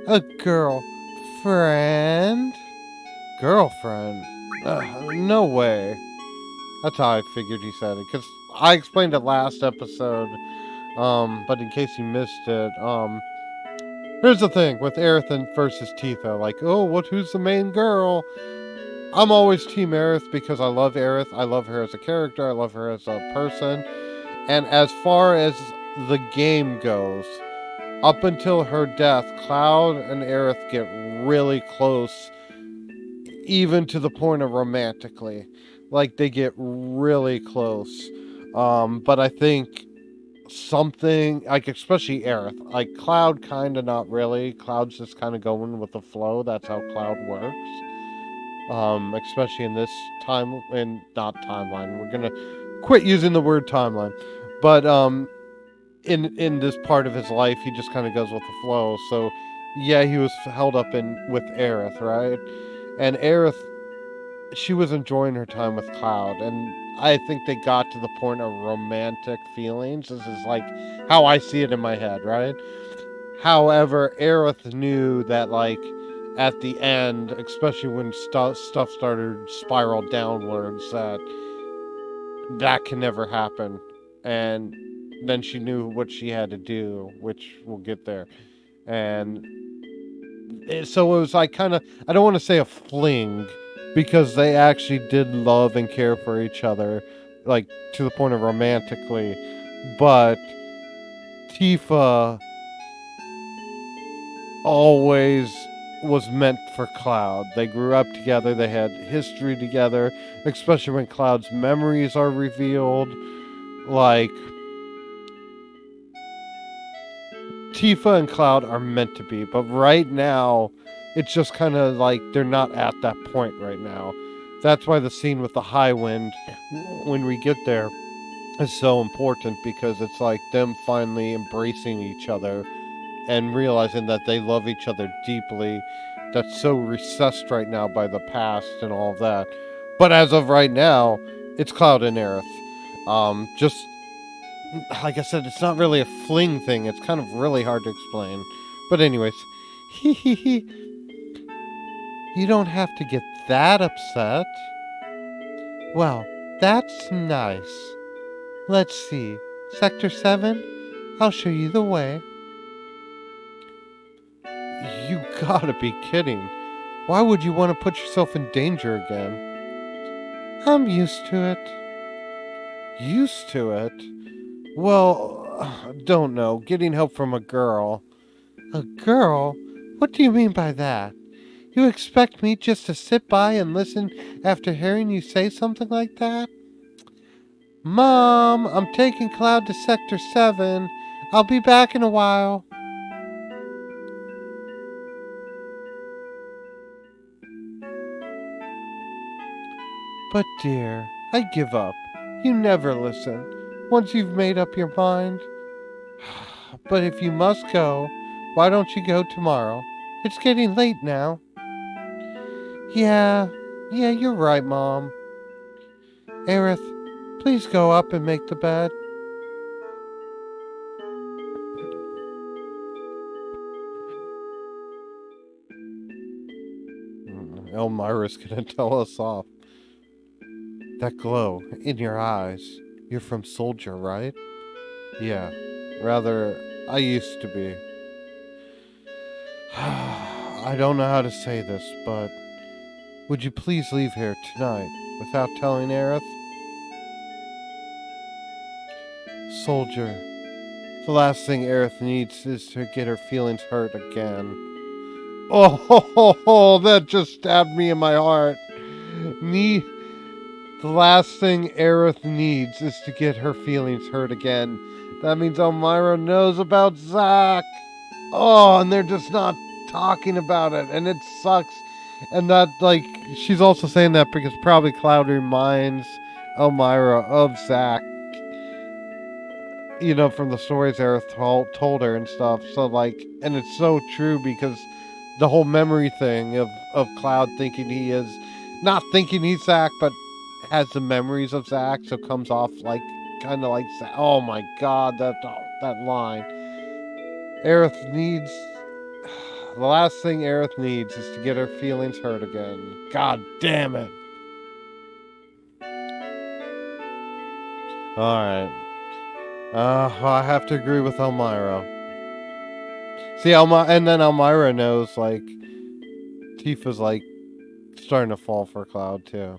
A girlfriend? Girlfriend? No way. That's how I figured he said it, because I explained it last episode, but in case you missed it, here's the thing with Aerith versus Tifa, like, oh, who's the main girl? I'm always Team Aerith because I love Aerith, I love her as a character, I love her as a person, and as far as the game goes, up until her death, Cloud and Aerith get really close, even to the point of romantically. Like, they get really close. But I think something, like, especially Aerith, like, Cloud kind of not really. Cloud's just kind of going with the flow. That's how Cloud works. Especially in this time, and not timeline. We're gonna quit using the word timeline. But, in this part of his life, he just kind of goes with the flow. So, yeah, he was held up with Aerith, right? And Aerith, she was enjoying her time with Cloud, and I think they got to the point of romantic feelings. This is like how I see it in my head, right? However, Aerith knew that, like, at the end, especially when stuff started spiral downwards, that can never happen. And then she knew what she had to do, which we'll get there. And so it was like kind of, I don't want to say a fling, because they actually did love and care for each other, like, to the point of romantically. But Tifa always was meant for Cloud. They grew up together, they had history together, especially when Cloud's memories are revealed. Like, Tifa and Cloud are meant to be, but right now, it's just kind of like they're not at that point right now. That's why the scene with the high wind, when we get there, is so important, because it's like them finally embracing each other and realizing that they love each other deeply. That's so recessed right now by the past and all of that. But as of right now, it's Cloud and Aerith. Just like I said, it's not really a fling thing. It's kind of really hard to explain. But anyways, you don't have to get that upset. Well, that's nice. Let's see. Sector 7? I'll show you the way. You gotta be kidding. Why would you want to put yourself in danger again? I'm used to it. Used to it? Well, don't know. Getting help from a girl. A girl? What do you mean by that? You expect me just to sit by and listen after hearing you say something like that? Mom, I'm taking Cloud to Sector 7. I'll be back in a while. But dear, I give up. You never listen. Once you've made up your mind. But if you must go, why don't you go tomorrow? It's getting late now. Yeah, you're right, Mom. Aerith, please go up and make the bed. Elmira's gonna tell us off. That glow in your eyes. You're from Soldier, right? Yeah. Rather, I used to be. I don't know how to say this, but would you please leave here tonight without telling Aerith? Soldier. The last thing Aerith needs is to get her feelings hurt again. Oh, that just stabbed me in my heart. The last thing Aerith needs is to get her feelings hurt again. That means Elmira knows about Zack. Oh, and they're just not talking about it, and it sucks. And that, like, she's also saying that because probably Cloud reminds Elmira of Zack, you know, from the stories Aerith told her and stuff. So, like, and it's so true because the whole memory thing of Cloud thinking he is, not thinking he's Zack, but has the memories of Zack, so comes off like, kind of like Zack. Oh my god, that line. Aerith needs, the last thing Aerith needs is to get her feelings hurt again. God damn it. Alright. I have to agree with Elmira. See, and then Elmira knows, like, Tifa's, like, starting to fall for Cloud, too.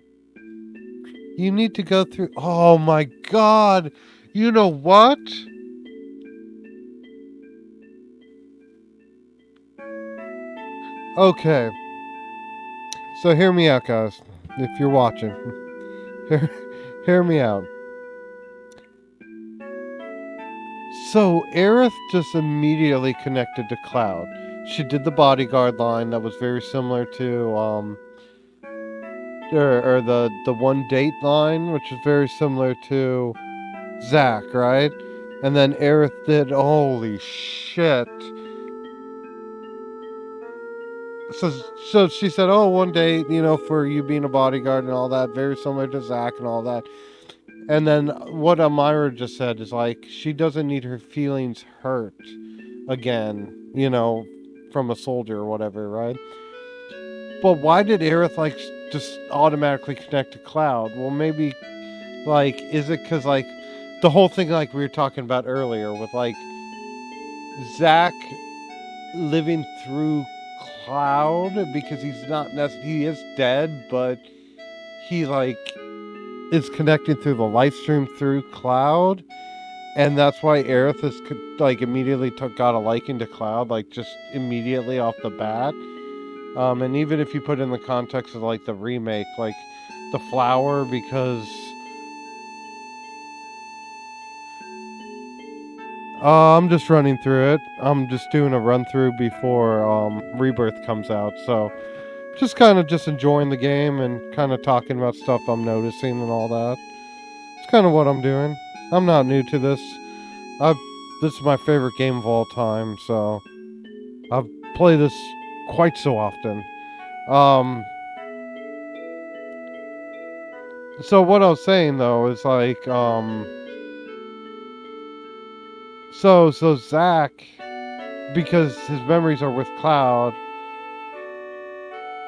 You need to go through... Oh, my God! You know what? Okay. So, hear me out, guys. If you're watching. Hear me out. So, Aerith just immediately connected to Cloud. She did the bodyguard line that was very similar to, or the one date line, which is very similar to Zack, right? And then Aerith did, holy shit. So she said, oh, one date, you know, for you being a bodyguard and all that, very similar to Zack and all that. And then what Elmira just said is, like, she doesn't need her feelings hurt again, you know, from a soldier or whatever, right? But why did Aerith, like, just automatically connect to Cloud? Well, maybe, like, is it because, like, the whole thing, like, we were talking about earlier with, like, Zack living through Cloud because he's not necessarily, he is dead, but he, like, is connecting through the live stream through Cloud, and that's why Aerith is, like, immediately got a liking to Cloud, like, just immediately off the bat. And even if you put in the context of, like, the remake, like, the flower, because I'm just running through it. I'm just doing a run through before Rebirth comes out, so just kind of just enjoying the game and kind of talking about stuff I'm noticing and all that. It's kind of what I'm doing. I'm not new to this. This is my favorite game of all time, so I've played this quite so often. So what I was saying though is, like, so Zack, because his memories are with Cloud,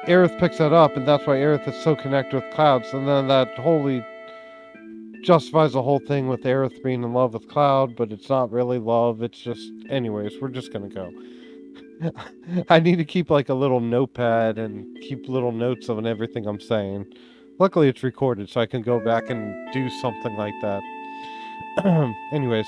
Aerith picks that up, and that's why Aerith is so connected with Cloud. So then that wholly justifies the whole thing with Aerith being in love with Cloud, but it's not really love. It's just, anyways, we're just gonna go. I need to keep like a little notepad and keep little notes on everything I'm saying. Luckily, it's recorded, so I can go back and do something like that. Anyways.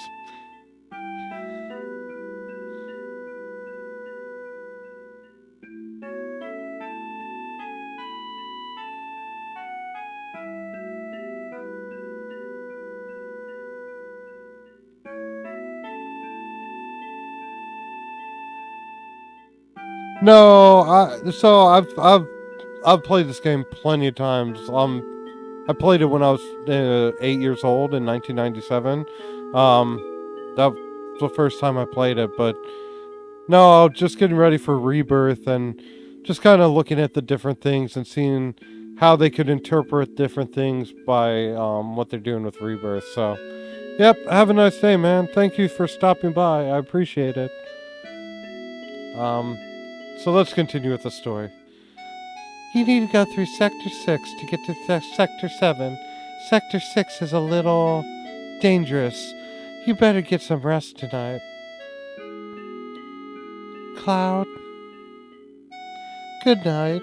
No, I've played this game plenty of times. I played it when I was 8 years old in 1997. That was the first time I played it, but no, just getting ready for Rebirth and just kind of looking at the different things and seeing how they could interpret different things by what they're doing with Rebirth. So, yep, have a nice day, man. Thank you for stopping by. I appreciate it. Um, so let's continue with the story. You need to go through Sector 6 to get to Sector 7. Sector 6 is a little dangerous. You better get some rest tonight. Cloud, good night.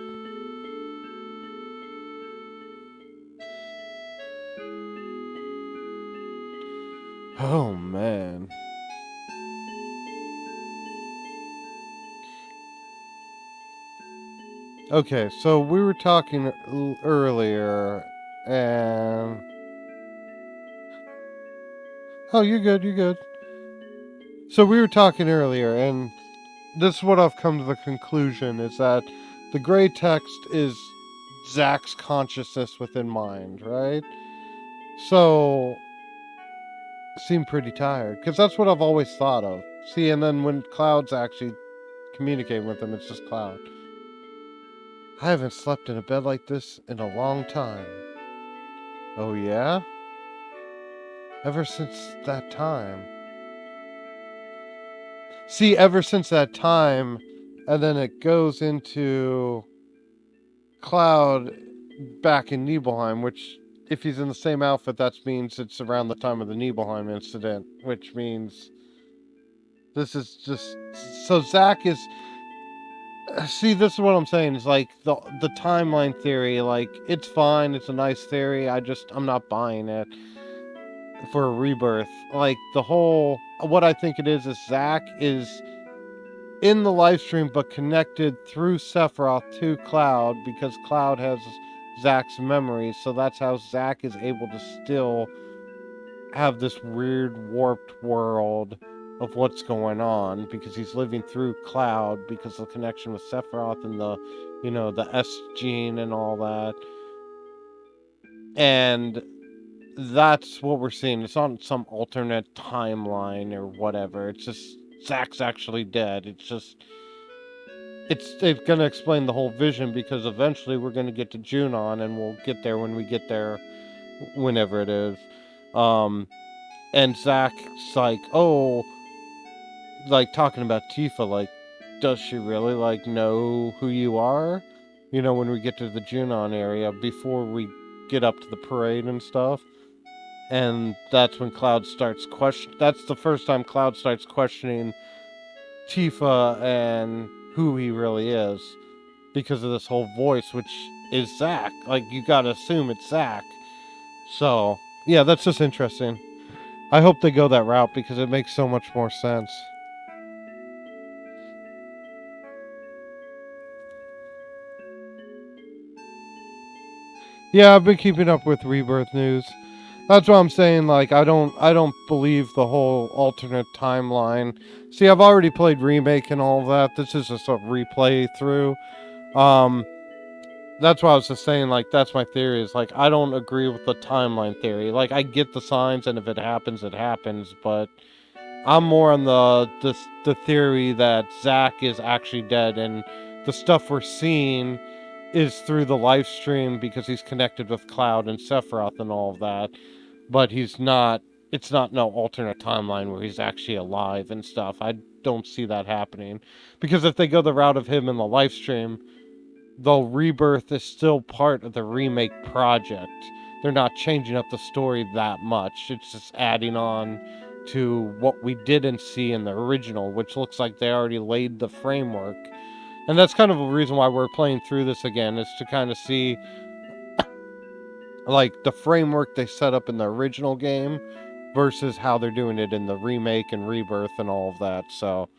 Oh, man. Okay, so we were talking earlier, and... Oh, you're good, you're good. So we were talking earlier, and this is what I've come to the conclusion, is that the gray text is Zack's consciousness within mind, right? So, seem pretty tired, because that's what I've always thought of. See, and then when Cloud's actually communicating with him, it's just Cloud. I haven't slept in a bed like this in a long time. Oh yeah? Ever since that time. See, ever since that time, and then it goes into Cloud back in Nibelheim, which, if he's in the same outfit, that means it's around the time of the Nibelheim incident, which means this is just... So Zack is... See, this is what I'm saying, is like, the timeline theory, like, it's fine, it's a nice theory, I'm not buying it for a Rebirth. Like, the whole... What I think it is Zack is in the live stream, but connected through Sephiroth to Cloud, because Cloud has Zack's memories, so that's how Zack is able to still have this weird, warped world of what's going on, because he's living through Cloud, because of the connection with Sephiroth and the S gene and all that. And that's what we're seeing. It's not some alternate timeline or whatever. It's just Zack's actually dead. It's going to explain the whole vision, because eventually we're going to get to Junon, and we'll get there when we get there, whenever it is. And Zack's like, oh, like, talking about Tifa, like, does she really, like, know who you are? When we get to the Junon area, before we get up to the parade and stuff. And that's when Cloud starts that's the first time Cloud starts questioning Tifa and who he really is, because of this whole voice, which is Zack. Like, you gotta assume it's Zack. So, yeah, that's just interesting. I hope they go that route, because it makes so much more sense. Yeah, I've been keeping up with Rebirth news. That's what I'm saying, like, I don't believe the whole alternate timeline. See, I've already played Remake and all that. This is just a replay through. That's why I was just saying, like, that's my theory, is, like, I don't agree with the timeline theory. Like, I get the signs, and if it happens, it happens, but I'm more on the theory that Zack is actually dead, and the stuff we're seeing is through the live stream, because he's connected with Cloud and Sephiroth and all of that. But it's not no alternate timeline where he's actually alive and stuff. I don't see that happening. Because if they go the route of him in the live stream, the Rebirth is still part of the remake project. They're not changing up the story that much. It's just adding on to what we didn't see in the original, which looks like they already laid the framework. And that's kind of a reason why we're playing through this again, is to kind of see like the framework they set up in the original game versus how they're doing it in the remake and Rebirth and all of that. So,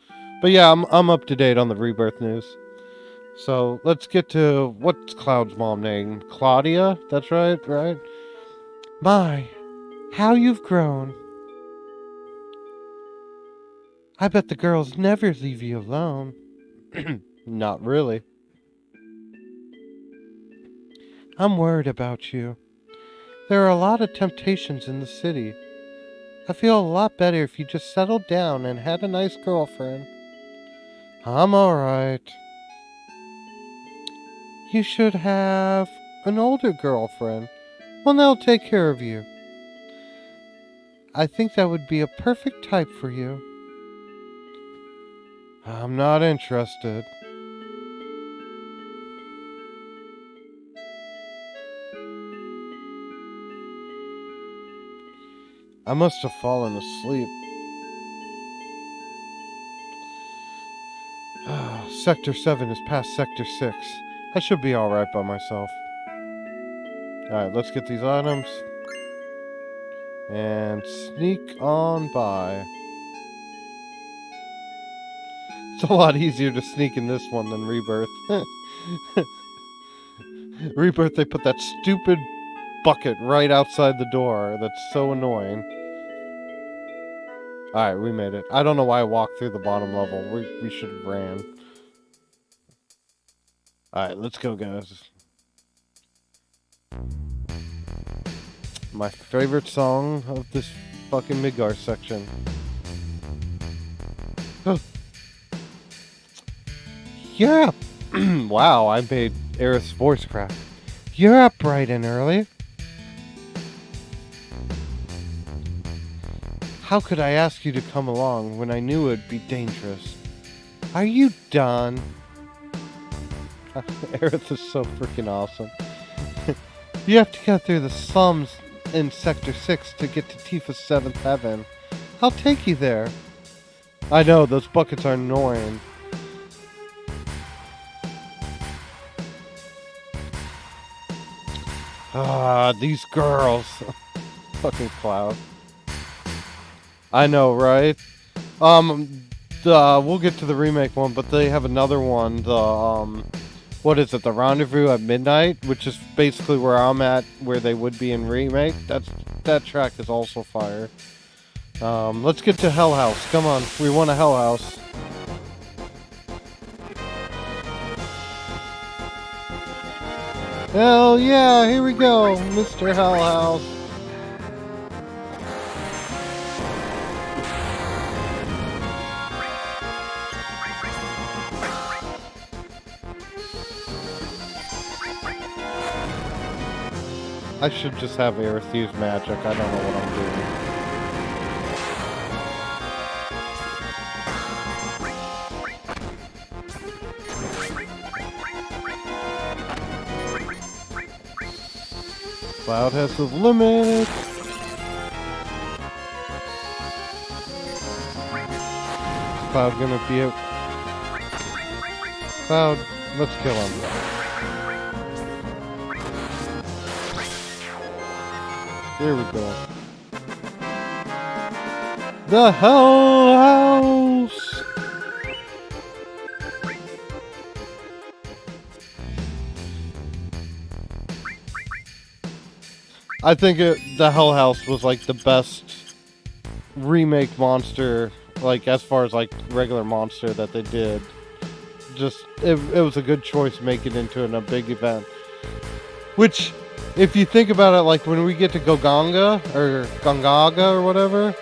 but yeah, I'm up to date on the Rebirth news. So let's get to, what's Cloud's mom name? Claudia? That's right? My, how you've grown. I bet the girls never leave you alone. Not really. I'm worried about you. There are a lot of temptations in the city. I feel a lot better if you just settled down and had a nice girlfriend. I'm alright. You should have an older girlfriend. One that'll take care of you. I think that would be a perfect type for you. I'm not interested. I must have fallen asleep. Sector 7 is past Sector 6. I should be alright by myself. Alright, let's get these items. And sneak on by. It's a lot easier to sneak in this one than Rebirth. Rebirth, they put that stupid bucket right outside the door. That's so annoying. Alright, we made it. I don't know why I walked through the bottom level. We should have ran. Alright, let's go, guys. My favorite song of this fucking Midgar section. You're up! Wow, I made Aerith's voice crack. You're up bright and early. How could I ask you to come along when I knew it'd be dangerous? Are you done? Aerith is so freaking awesome. You have to go through the slums in Sector 6 to get to Tifa's 7th heaven. I'll take you there. I know, those buckets are annoying. These girls. Fucking Cloud. I know, right? We'll get to the remake one, but they have another one, what is it, the Rendezvous at Midnight, which is basically where I'm at, where they would be in remake. That track is also fire. Let's get to Hell House. Come on, we want a Hell House. Hell yeah, here we go, Mr. Hell House. I should just have Aerith use magic. I don't know what I'm doing. Cloud has the limit. Cloud gonna be a... Cloud, let's kill him. Here we go. The Hell House! I think the Hell House was like the best remake monster, like as far as like regular monster that they did. Just, it was a good choice making it into a big event. Which... if you think about it, like when we get to Gongaga or whatever,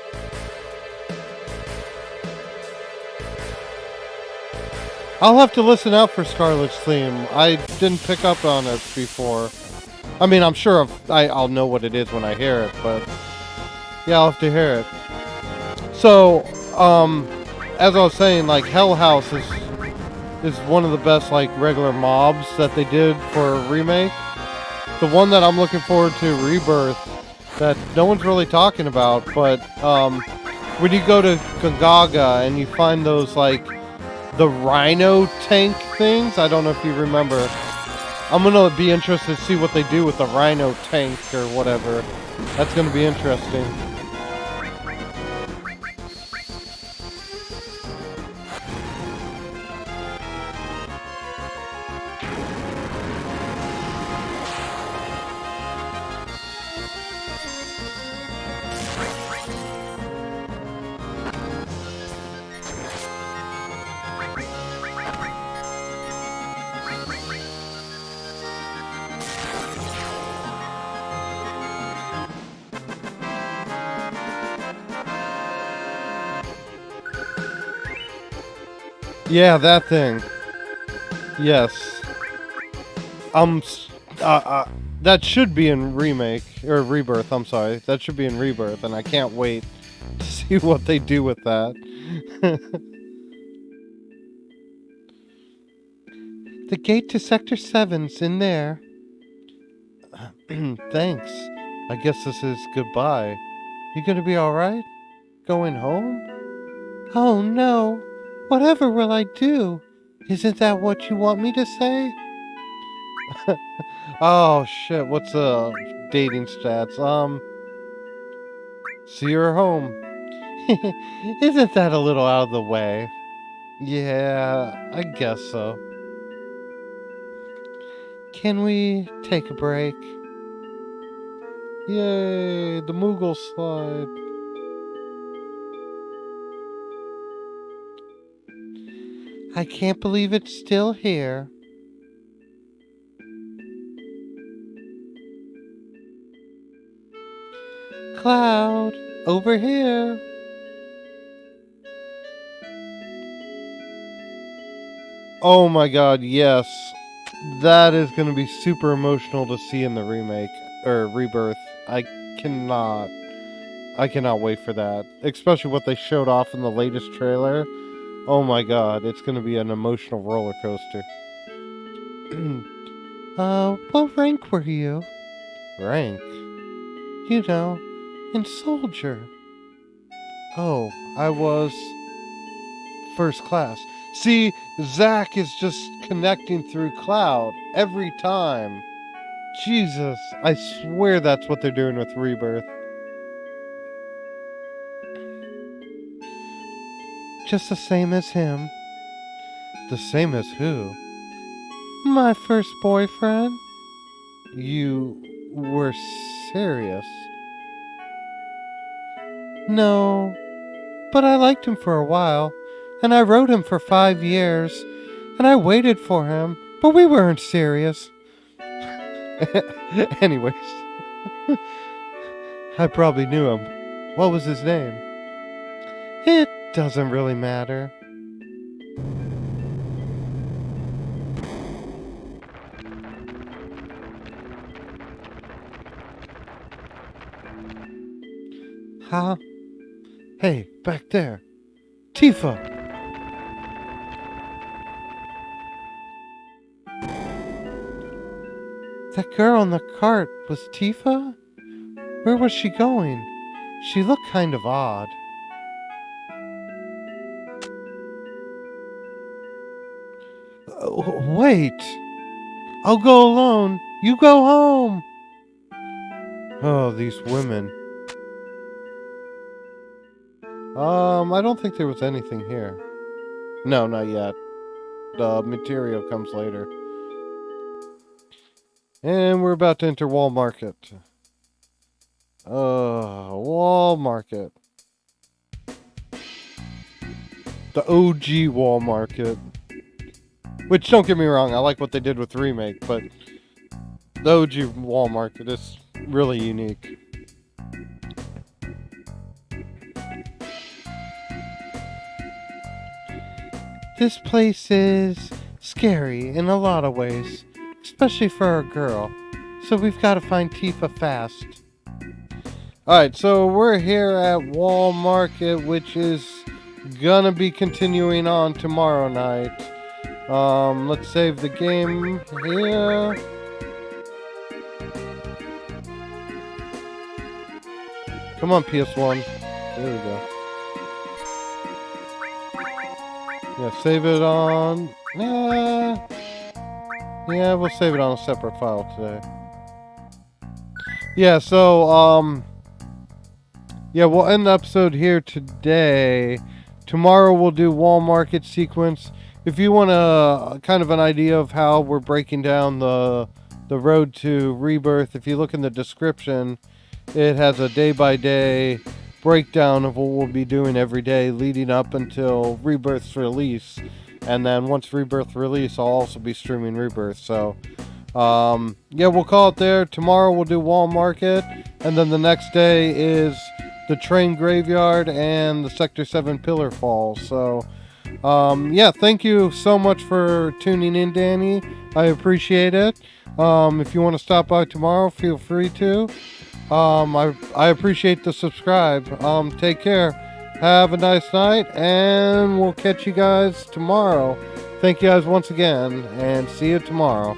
I'll have to listen out for Scarlet's theme. I didn't pick up on it before. I mean, I'm sure I'll know what it is when I hear it, but yeah, I'll have to hear it. So, as I was saying, like Hell House is one of the best like regular mobs that they did for a remake. The one that I'm looking forward to, Rebirth, that no one's really talking about, but when you go to Gongaga and you find those, like, the rhino tank things. I don't know if you remember. I'm gonna be interested to see what they do with the rhino tank or whatever. That's gonna be interesting. Yeah, that thing. Yes. That should be in Remake, or Rebirth, I'm sorry. That should be in Rebirth, and I can't wait to see what they do with that. The gate to Sector 7's in there. Thanks. I guess this is goodbye. You gonna be alright? Going home? Oh no. Whatever will I do? Isn't that what you want me to say? Oh shit, what's dating stats? See her home. Isn't that a little out of the way? Yeah, I guess so. Can we take a break? Yay, the Moogle slide. I can't believe it's still here. Cloud, over here. Oh my god, yes. That is going to be super emotional to see in the remake, or Rebirth. I cannot wait for that. Especially what they showed off in the latest trailer. Oh my god, it's going to be an emotional roller coaster. What rank were you? Rank? You know, in soldier. Oh, I was first class. See, Zack is just connecting through Cloud every time. Jesus, I swear that's what they're doing with Rebirth. Just the same as him. The same as who? My first boyfriend. You were serious? No, but I liked him for a while, and I wrote him for 5 years, and I waited for him, but we weren't serious. Anyways, I probably knew him. What was his name? It doesn't really matter. Huh? Hey, back there. Tifa! That girl in the cart was Tifa? Where was she going? She looked kind of odd. Wait! I'll go alone. You go home! Oh, these women. I don't think there was anything here. No, not yet. The material comes later. And we're about to enter Wall Market. Wall Market. The OG Wall Market. Which, don't get me wrong, I like what they did with the remake, but the OG Wall Market is really unique. This place is scary in a lot of ways, especially for a girl. So we've got to find Tifa fast. Alright, so we're here at Wall Market, which is gonna be continuing on tomorrow night. Let's save the game here. Come on, PS1. There we go. Yeah, save it on... yeah, we'll save it on a separate file today. Yeah, so, yeah, we'll end the episode here today. Tomorrow we'll do wall market sequence. If you want a kind of an idea of how we're breaking down the road to Rebirth, if you look in the description, it has a day-by-day breakdown of what we'll be doing every day leading up until Rebirth's release. And then once Rebirth release, I'll also be streaming Rebirth. So, yeah, we'll call it there. Tomorrow we'll do wall market. And then the next day is the train graveyard and the Sector 7 pillar fall. So, yeah, thank you so much for tuning in, Danny. I appreciate it. If you want to stop by tomorrow, feel free to. I appreciate the subscribe. Take care. Have a nice night, and we'll catch you guys tomorrow. Thank you guys once again, and see you tomorrow.